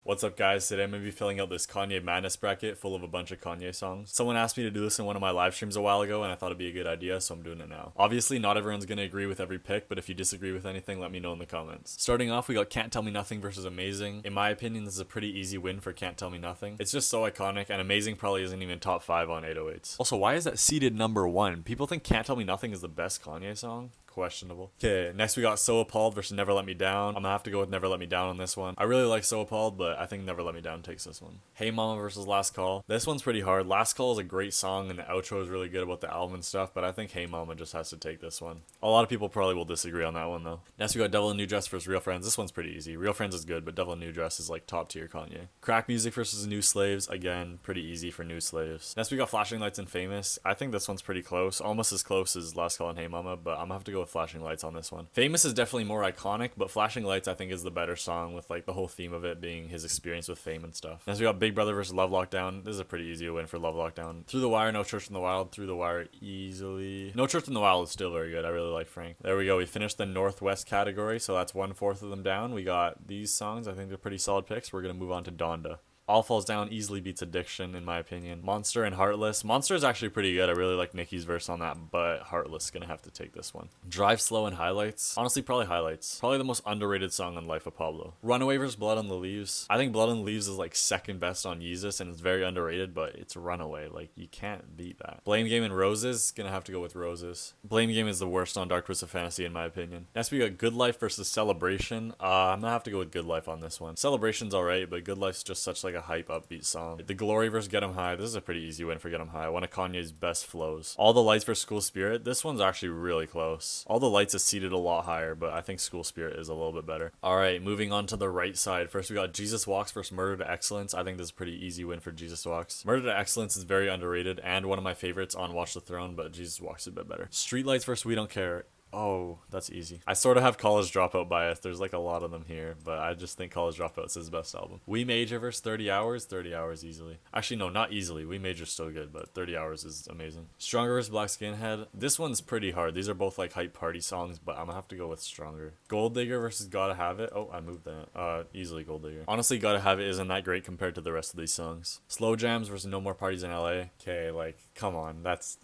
What's up guys, today I'm going to be filling out this Kanye Madness bracket full of a bunch of Kanye songs. Someone asked me to do this in one of my live streams a while ago and I thought it'd be a good idea, so I'm doing it now. Obviously not everyone's going to agree with every pick, but if you disagree with anything, let me know in the comments. Starting off, we got Can't Tell Me Nothing versus Amazing. In my opinion, this is a pretty easy win for Can't Tell Me Nothing. It's just so iconic, and Amazing probably isn't even top 5 on 808s. Also, why is that seeded number 1? People think Can't Tell Me Nothing is the best Kanye song? Questionable. Okay, next we got So Appalled versus Never Let Me Down. I'm gonna have to go with Never Let Me Down on this one. I really like So Appalled, but I think Never Let Me Down takes this one. Hey Mama versus Last Call. This one's pretty hard. Last Call is a great song and the outro is really good about the album and stuff, but I think Hey Mama just has to take this one. A lot of people probably will disagree on that one though. Next we got Devil in New Dress versus Real Friends. This one's pretty easy. Real Friends is good, but Devil in New Dress is like top tier Kanye. Crack Music versus New Slaves. Again, pretty easy for New Slaves. Next we got Flashing Lights and Famous. I think this one's pretty close. Almost as close as Last Call and Hey Mama, but I'm gonna have to go with Flashing Lights on this one. Famous is definitely more iconic, but Flashing Lights I think is the better song, with like the whole theme of it being his experience with fame and stuff. Next we got Big Brother versus Love Lockdown. This is a pretty easy win for Love Lockdown. Through the Wire, No Church in the Wild. Through the Wire easily. No Church in the Wild is still very good. I really like Frank. There we go. We finished the Northwest category, so that's 1/4 of them down. We got these songs. I think they're pretty solid picks. We're gonna move on to Donda. All Falls Down easily beats Addiction, in my opinion. Monster and Heartless. Monster is actually pretty good. I really like Nicki's verse on that, but Heartless is going to have to take this one. Drive Slow and Highlights. Honestly, probably Highlights. Probably the most underrated song on Life of Pablo. Runaway vs. Blood on the Leaves. I think Blood on the Leaves is like second best on Yeezus, and it's very underrated, but it's Runaway. Like, you can't beat that. Blame Game and Roses. Going to have to go with Roses. Blame Game is the worst on Dark Twisted Fantasy, in my opinion. Next, we got Good Life versus Celebration. I'm going to have to go with Good Life on this one. Celebration's alright, but Good Life's just such like a hype upbeat song. The Glory versus Get 'Em High. This is a pretty easy win for Get 'Em High. One of Kanye's best flows. All the Lights versus School Spirit. This one's actually really close. All the Lights is seated a lot higher, but I think School Spirit is a little bit better. Alright, moving on to the right side. First we got Jesus Walks versus Murder to Excellence. I think this is a pretty easy win for Jesus Walks. Murder to Excellence is very underrated and one of my favorites on Watch the Throne, but Jesus Walks is a bit better. Streetlights versus We Don't Care. Oh, that's easy. I sort of have College Dropout bias. There's like a lot of them here, but I just think College Dropout's his best album. We Major versus 30 Hours. 30 Hours easily. Actually, no, not easily. We Major's still good, but 30 Hours is amazing. Stronger versus Black Skinhead. This one's pretty hard. These are both like hype party songs, but I'm gonna have to go with Stronger. Gold Digger versus Gotta Have It. Oh, I moved that. Easily Gold Digger. Honestly, Gotta Have It isn't that great compared to the rest of these songs. Slow Jams versus No More Parties in LA. Okay, like, come on. That's...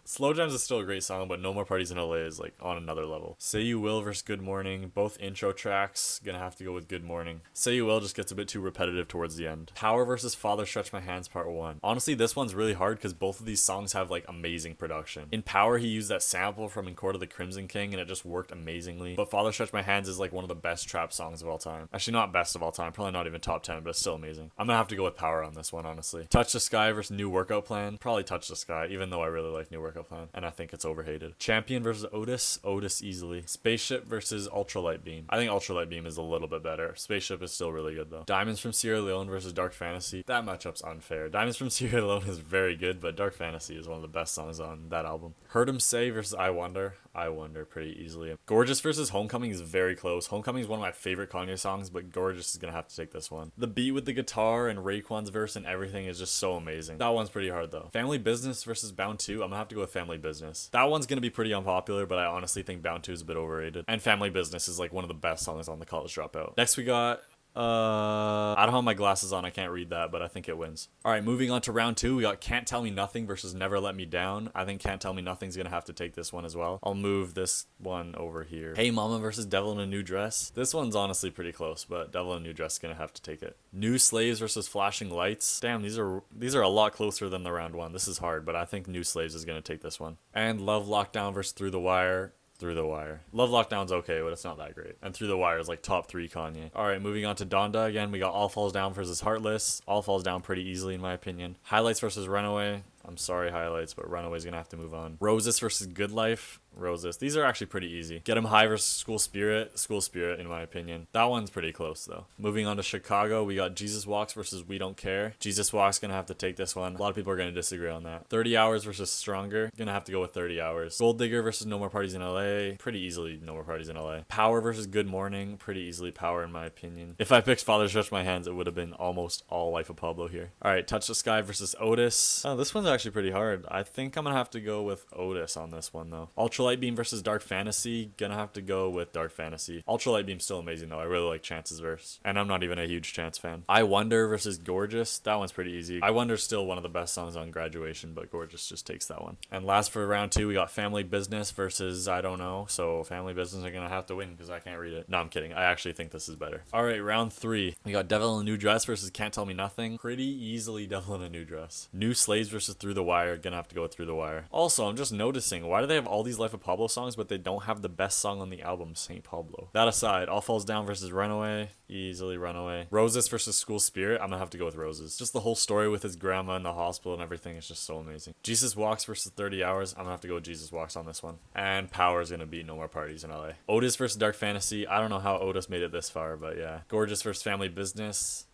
Slow Jams is still a great song, but No More Parties in LA is like on another level. Say You Will versus Good Morning. Both intro tracks. Gonna have to go with Good Morning. Say You Will just gets a bit too repetitive towards the end. Power versus Father Stretch My Hands Part 1. Honestly, this one's really hard because both of these songs have like amazing production. In Power, he used that sample from In Court of the Crimson King and it just worked amazingly. But Father Stretch My Hands is like one of the best trap songs of all time. Actually, not best of all time. Probably not even top 10, but it's still amazing. I'm gonna have to go with Power on this one, honestly. Touch the Sky versus New Workout Plan. Probably Touch the Sky, even though I really like New Workout Plan. And I think it's overhated. Champion versus Otis. Otis easily. Spaceship versus Ultralight Beam. I think Ultralight Beam is a little bit better. Spaceship is still really good though. Diamonds from Sierra Leone versus Dark Fantasy. That matchup's unfair. Diamonds from Sierra Leone is very good, but Dark Fantasy is one of the best songs on that album. Heard 'Em Say versus I Wonder. I Wonder pretty easily. Gorgeous versus Homecoming is very close. Homecoming is one of my favorite Kanye songs, but Gorgeous is gonna have to take this one. The beat with the guitar and Raekwon's verse and everything is just so amazing. That one's pretty hard though. Family Business versus Bound 2. I'm gonna have to go with Family Business. That one's gonna be pretty unpopular, but I honestly think Bound 2 is a bit overrated. And Family Business is like one of the best songs on the College Dropout. Next we got I don't have my glasses on, I can't read that, but I think it wins. Alright, moving on to round 2, we got Can't Tell Me Nothing versus Never Let Me Down. I think Can't Tell Me Nothing's gonna have to take this one as well. I'll move this one over here. Hey Mama versus Devil in a New Dress. This one's honestly pretty close, but Devil in a New Dress is gonna have to take it. New Slaves versus Flashing Lights. Damn, these are a lot closer than the round 1. This is hard, but I think New Slaves is gonna take this one. And Love Lockdown versus Through the Wire. Through the Wire. Love Lockdown's okay, but it's not that great. And Through the Wire is like top 3 Kanye. Alright, moving on to Donda again. We got All Falls Down versus Heartless. All Falls Down pretty easily in my opinion. Highlights versus Runaway. I'm sorry, Highlights, but Runaway's gonna have to move on. Roses versus Good Life. Roses. These are actually pretty easy. Get 'Em High versus School Spirit. School Spirit, in my opinion. That one's pretty close, though. Moving on to Chicago, we got Jesus Walks versus We Don't Care. Jesus Walks gonna have to take this one. A lot of people are gonna disagree on that. 30 Hours versus Stronger. Gonna have to go with 30 Hours. Gold Digger versus No More Parties in LA. Pretty easily No More Parties in LA. Power versus Good Morning. Pretty easily Power, in my opinion. If I picked Father Stretch My Hands, it would have been almost all Life of Pablo here. Alright, Touch the Sky versus Otis. Oh, this one's actually pretty hard. I think I'm gonna have to go with Otis on this one, though. Ultra Ultralight Beam versus Dark Fantasy. Gonna have to go with Dark Fantasy. Ultralight Beam's still amazing though. I really like Chance's verse. And I'm not even a huge Chance fan. I Wonder versus Gorgeous. That one's pretty easy. I Wonder's still one of the best songs on Graduation, but Gorgeous just takes that one. And last for round 2, we got Family Business versus I Don't Know. So Family Business are gonna have to win because I can't read it. No, I'm kidding. I actually think this is better. Alright, round 3. We got Devil in a New Dress versus Can't Tell Me Nothing. Pretty easily Devil in a New Dress. New Slaves versus Through the Wire. Gonna have to go with Through the Wire. Also, I'm just noticing, why do they have all these Life of Pablo songs, but they don't have the best song on the album, Saint Pablo? That aside, All Falls Down versus Runaway. Easily Runaway. Roses versus School Spirit. I'm gonna have to go with Roses. Just the whole story with his grandma in the hospital and everything is just so amazing. Jesus Walks versus 30 Hours. I'm gonna have to go with Jesus Walks on this one. And Power is gonna beat No More Parties in LA. Otis versus Dark Fantasy. I don't know how Otis made it this far, but yeah. Gorgeous versus Family Business.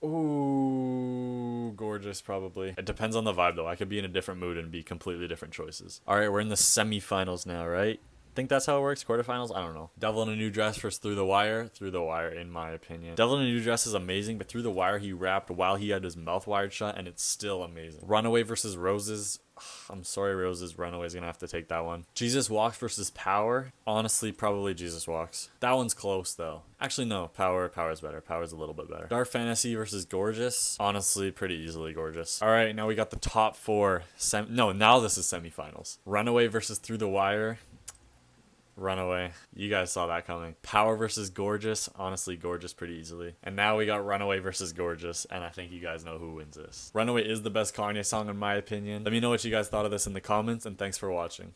Ooh, Gorgeous probably. It depends on the vibe though. I could be in a different mood and be completely different choices. All right, we're in the semifinals now, right? Think that's how it works? Quarterfinals? I don't know. Devil in a New Dress versus Through the Wire. Through the Wire, in my opinion. Devil in a New Dress is amazing, but Through the Wire, he rapped while he had his mouth wired shut, and it's still amazing. Runaway versus Roses. I'm sorry, Roses. Runaway's gonna have to take that one. Jesus Walks versus Power. Honestly, probably Jesus Walks. That one's close, though. Actually, no. Power's better. Power's a little bit better. Dark Fantasy versus Gorgeous. Honestly, pretty easily Gorgeous. All right, now we got the top 4. Now this is semifinals. Runaway versus Through the Wire. Runaway. You guys saw that coming. Power versus Gorgeous. Honestly, Gorgeous pretty easily. And now we got Runaway versus Gorgeous, and I think you guys know who wins this. Runaway is the best Kanye song in my opinion. Let me know what you guys thought of this in the comments, and thanks for watching.